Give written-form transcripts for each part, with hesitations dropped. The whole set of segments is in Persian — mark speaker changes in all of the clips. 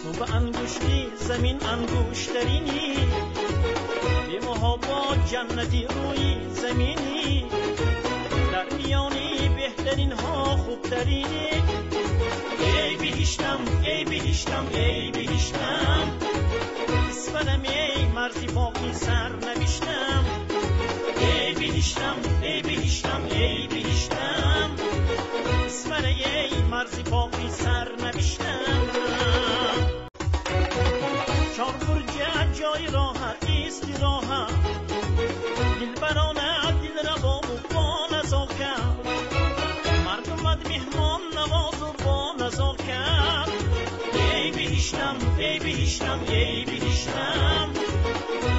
Speaker 1: تو به انگشتی زمین انگشترینی، به محبت جنتی روی زمینی، در میانی بهترین ها خوبترینی. ای بهشتم ای بهشتم ای بهشتم، اسفلم ای مرزی باقی سر نوشتم. ای بهشتم ای بهشتم ای بهشتم، اسفل ای مرزی باقی سر نوشتم. چار برج جای راحت استراحت، دلبرانه دل را با نزاکت، مردمت مهمان نواز و با نزاکت. ای بهشتم ای بهشتم ای بهشتم،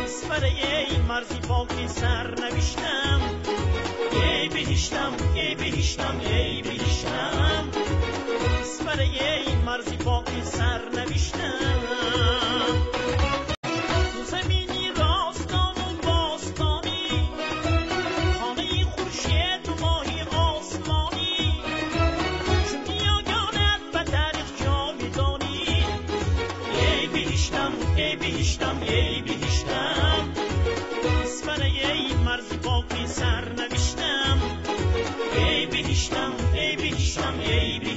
Speaker 1: اسفل ای مرزی باقی سر نوشتم. ای بهشتم ای بهشتم ای بهشتم، اسفل ای مرزی باقی سر نوشتم. ای بهشتم ای بهشتم، اسفل ای مرزی باقی سر نوشتم. ای بهشتم ای بهشتم ای بهشتم.